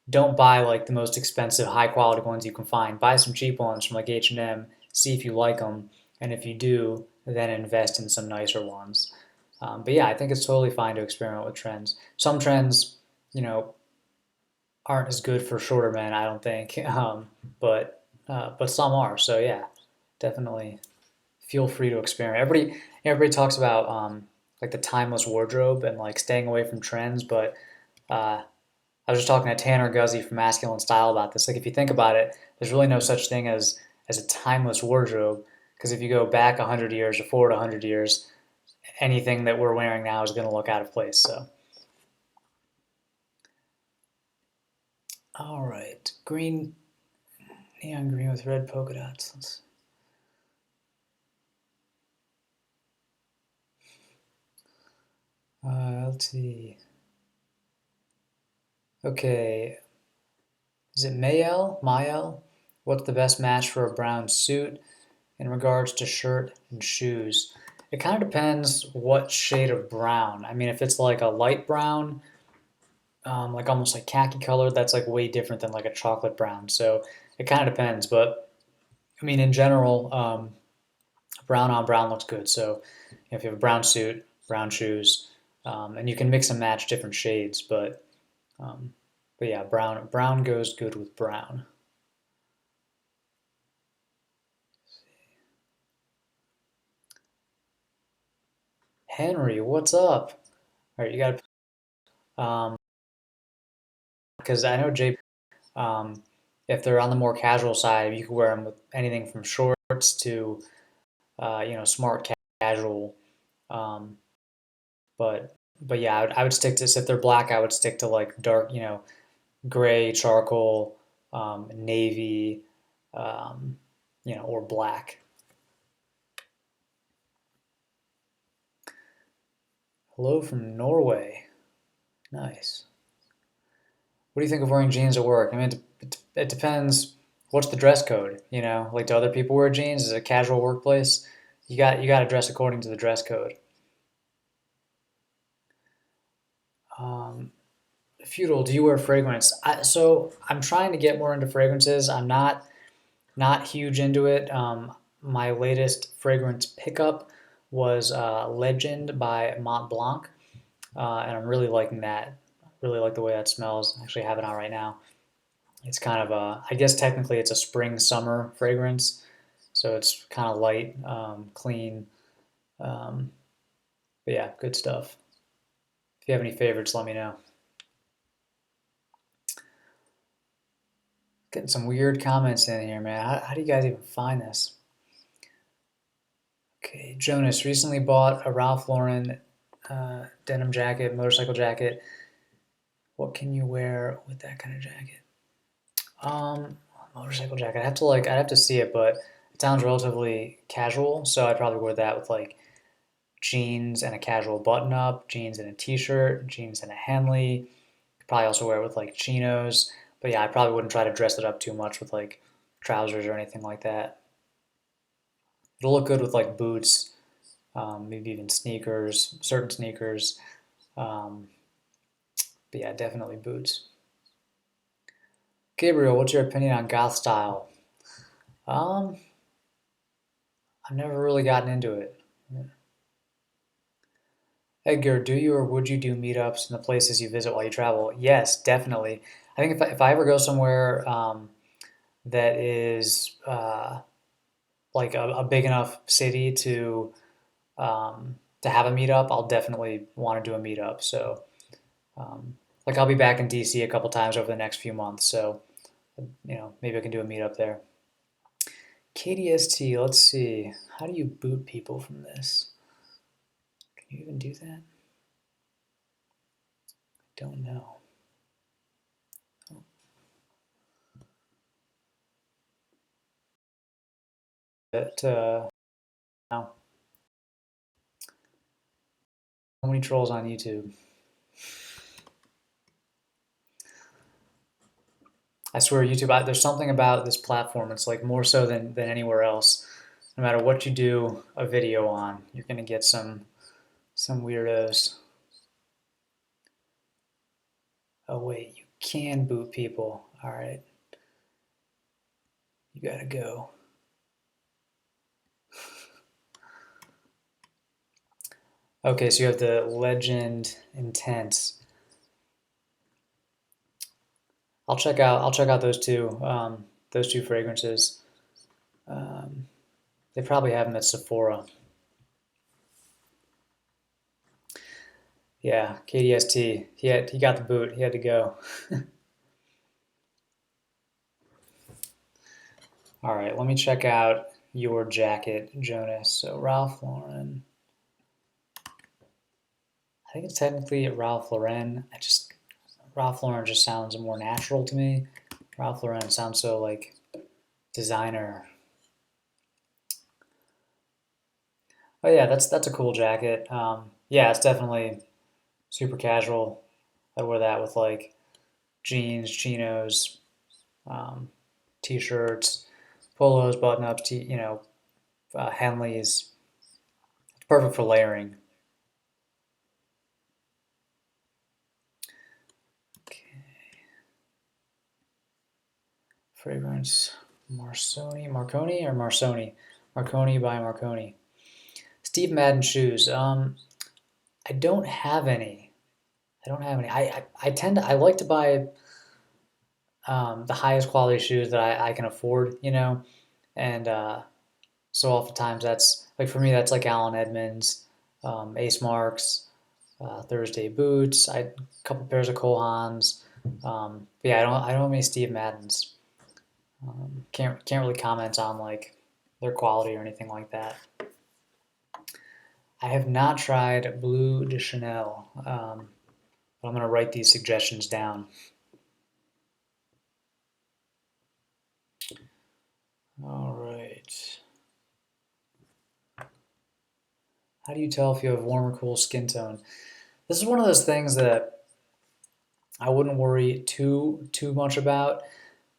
Don't buy, like, the most expensive, high quality ones you can find. Buy some cheap ones from, like, H&M, see if you like them. And if you do, then invest in some nicer ones. But yeah, I think it's totally fine to experiment with trends. Some trends, you know, aren't as good for shorter men, I don't think. But some are. So yeah, definitely feel free to experiment. Everybody talks about like the timeless wardrobe and like staying away from trends, but uh, I was just talking to Tanner Guzzi from Masculine Style about this. Like if you think about it, there's really no such thing as a timeless wardrobe because if you go back 100 years or forward 100 years, anything that we're wearing now is going to look out of place. So, all right, green, neon green with red polka dots. Let's see. Okay, is it Mayel? Mael? What's the best match for a brown suit in regards to shirt and shoes? It kind of depends what shade of brown. I mean, if it's like a light brown, like almost like khaki color, that's like way different than like a chocolate brown. So it kind of depends. But I mean, in general, brown on brown looks good. So if you have a brown suit, brown shoes, and you can mix and match different shades. Um, but yeah, brown goes good with brown. Henry, what's up? All right, you got because I know Jay. Um, if they're on the more casual side, you can wear them with anything from shorts to smart casual. Um, but yeah, I would stick to if they're black, I would stick to like dark, gray, charcoal, navy, um, or black. Hello from Norway. Nice. What do you think of wearing jeans at work? I mean, it depends. What's the dress code? Like do other people wear jeans? Is it a casual workplace? You got to dress according to the dress code. Um, Feudal, do you wear fragrance? So I'm trying to get more into fragrances. I'm not. Not huge into it. My latest fragrance pickup was Legend by Mont Blanc, and I'm really liking that. Really like the way that smells. I actually have it on right now. It's kind of a, I guess technically it's a spring summer fragrance, so it's kind of light, clean. Um, but yeah, good stuff. If you have any favorites, let me know. Getting some weird comments in here, man. How do you guys even find this? Okay, Jonas recently bought a Ralph Lauren denim jacket, motorcycle jacket. What can you wear with that kind of jacket? Um, Motorcycle jacket. I'd have to see it, but it sounds relatively casual, so I'd probably wear that with like jeans and a casual button up, jeans and a t-shirt, jeans and a Henley. Could probably also wear it with like chinos. But yeah, I probably wouldn't try to dress it up too much with like trousers or anything like that. It'll look good with like boots, maybe even sneakers, certain sneakers. Um, but yeah, definitely boots. Gabriel, what's your opinion on goth style? Um, I've never really gotten into it. Edgar, do you or would you do meetups in the places you visit while you travel? Yes, definitely. I think if I ever go somewhere that is like a big enough city to have a meetup, I'll definitely want to do a meetup. So, like I'll be back in DC a couple times over the next few months, so maybe I can do a meetup there. KDST, let's see. How do you boot people from this? Can you even do that? I don't know. But now, how many trolls on YouTube? I swear, YouTube. There's something about this platform. It's like more so than anywhere else. No matter what you do a video on, you're gonna get some weirdos. Oh wait, you can boot people. All right, you gotta go. Okay, so you have the Legend Intense. I'll check out those two fragrances. Um, they probably have them at Sephora. Yeah, KDST. He got the boot. He had to go. All right, let me check out your jacket, Jonas. So Ralph Lauren. I think it's technically Ralph Lauren. Ralph Lauren just sounds more natural to me. Ralph Lauren sounds so like designer. Oh yeah, that's a cool jacket. Yeah, it's definitely super casual. I wear that with like jeans, chinos, um, t-shirts, polos, button-ups, Henleys. It's perfect for layering. Okay. Fragrance, Marconi or Marconi? Marconi by Marconi. Steve Madden shoes. I don't have any. I don't have any. I like to buy the highest quality shoes that I can afford, and so oftentimes that's like for me that's like Allen Edmonds, Ace Marks, Thursday boots, a couple pairs of Cole Haans. Yeah, I don't have any Steve Maddens. Can't really comment on like their quality or anything like that. I have not tried Bleu de Chanel, but I'm gonna write these suggestions down. All right. How do you tell if you have warm or cool skin tone? This is one of those things that I wouldn't worry too much about,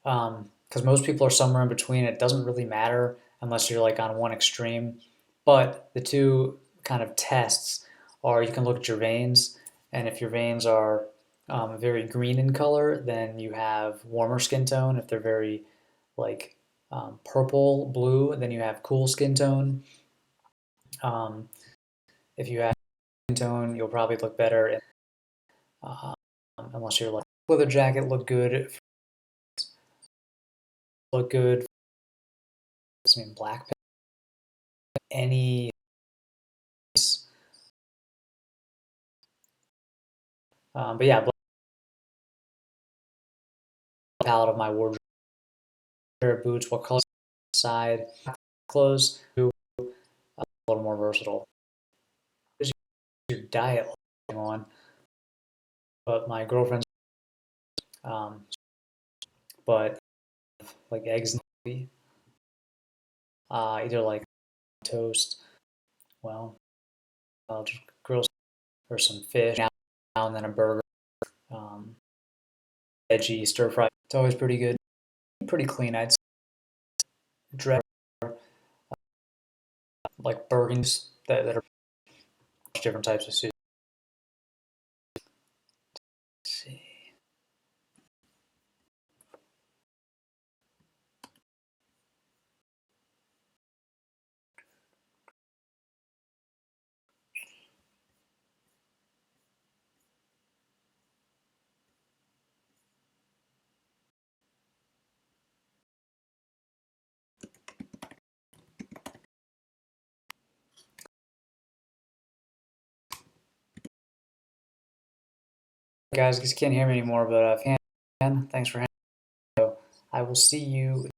because most people are somewhere in between. It doesn't really matter unless you're like on one extreme. But the two kind of tests are you can look at your veins, and if your veins are very green in color, then you have warmer skin tone. If they're very like purple, blue, and then you have cool skin tone. If you have skin tone, you'll probably look better. Unless you're like leather jacket, look good. Look good. I mean, black. Any. But yeah, palette of my wardrobe. Boots. What color? Side clothes. A little more versatile. Is your diet on? But my girlfriend's. But like eggs and coffee. Either like toast. Well, I'll just grill or some fish now and then a burger. Veggie stir fry. It's always pretty good. Pretty clean. I'd say. Like burgers that are different types of soup. Let's see. Guys, you can't hear me anymore, but thanks for hanging. So I will see you